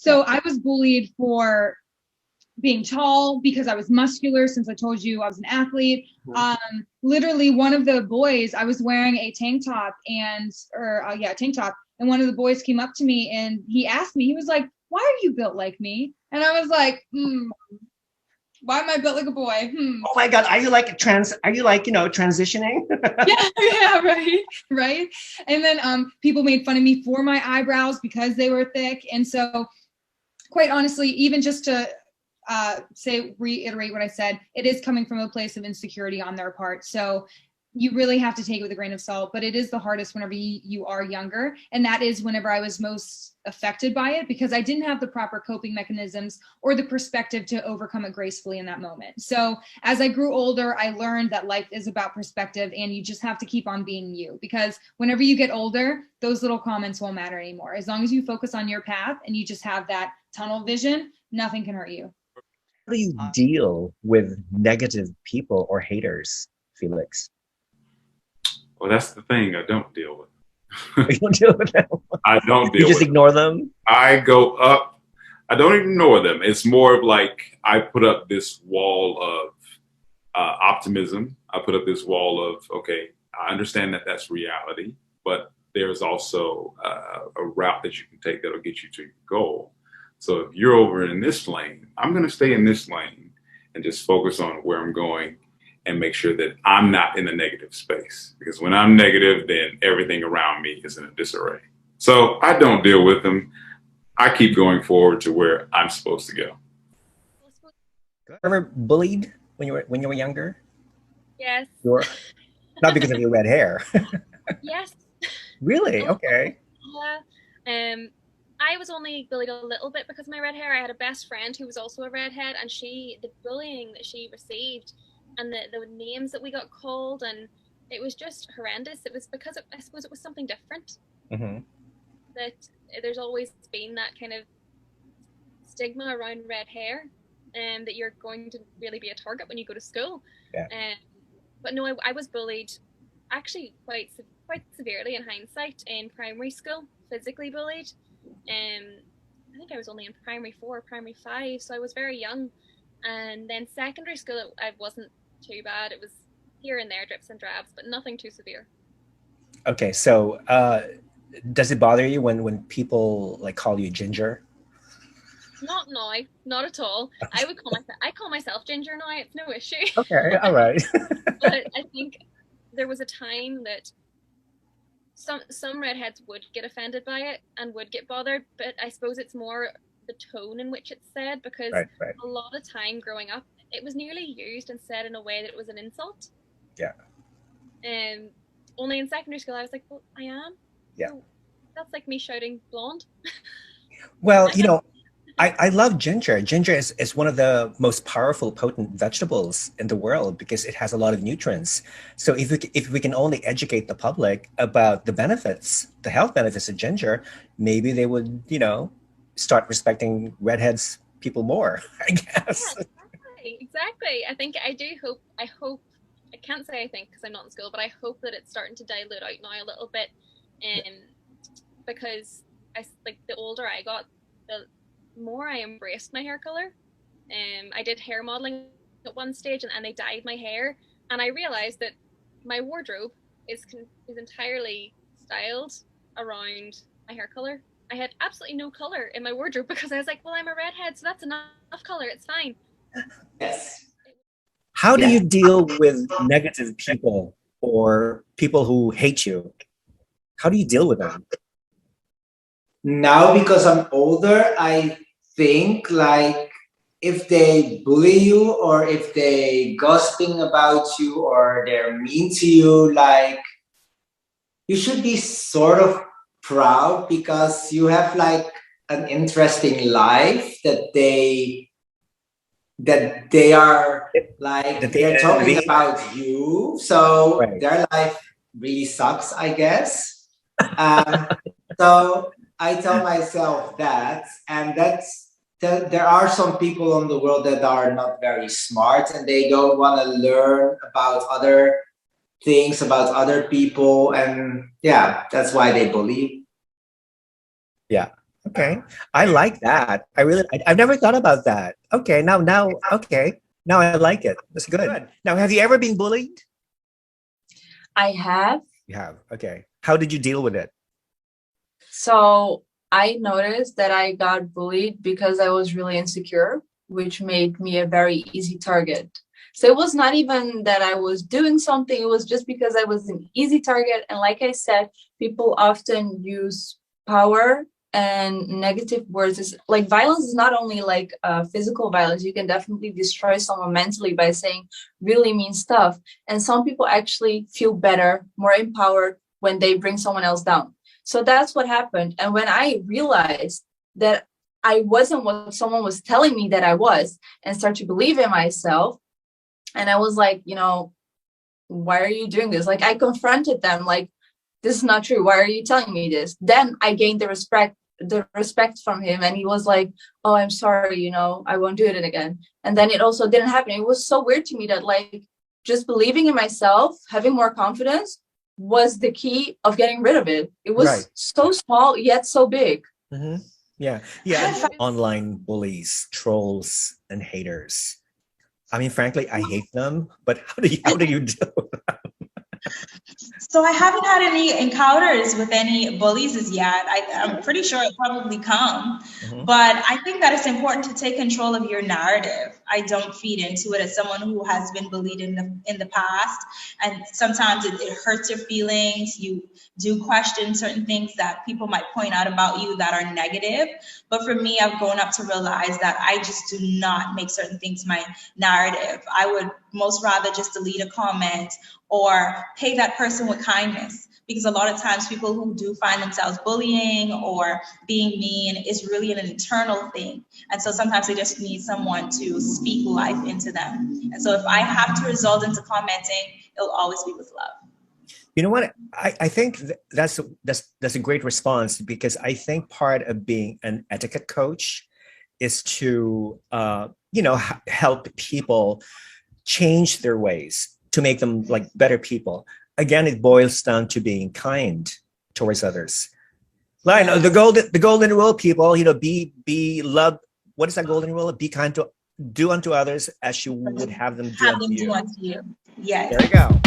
So I was bullied for being tall because I was muscular, since I told you I was an athlete. Literally one of the boys, I was wearing a tank top and one of the boys came up to me and he asked me, he was like, "Why are you built like me?" And I was like, why am I built like a boy? Oh my God, are you like transitioning? Right. And then people made fun of me for my eyebrows because they were thick. And so quite honestly, even just to reiterate what I said, it is coming from a place of insecurity on their part. So you really have to take it with a grain of salt, but it is the hardest whenever you are younger. And that is whenever I was most affected by it, because I didn't have the proper coping mechanisms or the perspective to overcome it gracefully in that moment. So as I grew older, I learned that life is about perspective, and you just have to keep on being you, because whenever you get older, those little comments won't matter anymore. As long as you focus on your path and you just have that tunnel vision, nothing can hurt you. How do you deal with negative people or haters, Felix? Well, that's the thing I don't deal with. You don't deal with them? I don't deal with them. You just ignore them? I go up. I don't ignore them. It's more of like I put up this wall of optimism. I put up this wall of, okay, I understand that that's reality, but there's also a route that you can take that'll get you to your goal. So if you're over in this lane, I'm going to stay in this lane and just focus on where I'm going and make sure that I'm not in a negative space. Because when I'm negative, then everything around me is in a disarray. So I don't deal with them. I keep going forward to where I'm supposed to go. Ever bullied when you were younger? Yes. Not because of your red hair. Yes. Really? Okay. Yeah. I was only bullied a little bit because of my red hair. I had a best friend who was also a redhead, and the bullying that she received and the names that we got called, and it was just horrendous. It was because I suppose it was something different. That there's always been that kind of stigma around red hair, and that you're going to really be a target when you go to school. Yeah. But no, I was bullied actually quite severely in hindsight in primary school, physically bullied. I think I was only in primary 4 or primary 5, so I was very young. And then secondary school, I wasn't too bad. It was here and there, drips and drabs, but nothing too severe. Okay, so does it bother you when people like call you Ginger? Not now, not at all. I call myself Ginger now. It's no issue. Okay, all right. But I think there was a time that some redheads would get offended by it and would get bothered, but I suppose it's more the tone in which it's said, because right. a lot of time growing up, it was nearly used and said in a way that it was an insult. Yeah. And only in secondary school, I was like, well, I am. Yeah. So that's like me shouting blonde. Well, I love ginger. Ginger is one of the most powerful, potent vegetables in the world because it has a lot of nutrients. So if we can only educate the public about the benefits, the health benefits of ginger, maybe they would, start respecting redheads people more, I guess. Yeah, exactly. I hope, I can't say I think because I'm not in school, but I hope that it's starting to dilute out now a little bit. Because the older I got, the more I embraced my hair color. I did hair modeling at one stage, and they dyed my hair, and I realized that my wardrobe is entirely styled around my hair color. I had absolutely no color in my wardrobe because I was like, well, I'm a redhead, so that's enough color, it's fine. Yes. How do you deal with negative people or people who hate you? How do you deal with them? Now, because I'm older, I think like if they bully you or if they gossiping about you or they're mean to you, like you should be sort of proud because you have like an interesting life that they are like they're talking about you. So right. Their life really sucks, I guess. So I tell myself that, and there are some people in the world that are not very smart and they don't want to learn about other things, about other people, and yeah, that's why they bully. Yeah. Okay. I like that. I've never thought about that. Okay. Okay. Now I like it. That's good. Now, have you ever been bullied? I have. You have. Okay. How did you deal with it? So I noticed that I got bullied because I was really insecure, which made me a very easy target. So it was not even that I was doing something, it was just because I was an easy target. And like I said, people often use power and negative words. It's like violence is not only like physical violence. You can definitely destroy someone mentally by saying really mean stuff. And some people actually feel better, more empowered when they bring someone else down. So that's what happened. And when I realized that I wasn't what someone was telling me that I was, and start to believe in myself, and I was like, why are you doing this? Like, I confronted them, like, this is not true. Why are you telling me this? Then I gained the respect from him. And he was like, oh, I'm sorry, I won't do it again. And then it also didn't happen. It was so weird to me that, like, just believing in myself, having more confidence was the key of getting rid of it. It was so small, yet so big. Mm-hmm. Yeah. Online bullies, trolls, and haters. I mean, frankly, I hate them, but how do you deal with them? So I haven't had any encounters with any bullies as yet. I'm pretty sure it'll probably come, but I think that it's important to take control of your narrative. I don't feed into it as someone who has been bullied in the past, and sometimes it hurts your feelings. You do question certain things that people might point out about you that are negative. But for me, I've grown up to realize that I just do not make certain things my narrative. I would most rather just delete a comment or pay that person with kindness, because a lot of times people who do find themselves bullying or being mean is really an internal thing. And so sometimes they just need someone to speak life into them. And so if I have to result into commenting, it'll always be with love. You know what? I think that's a great response, because I think part of being an etiquette coach is to help people change their ways to make them like better people. Again, it boils down to being kind towards others. Like, the golden rule, people, be love. What is that golden rule? Be kind to do unto others as you would have them do unto you. Yes. There you go.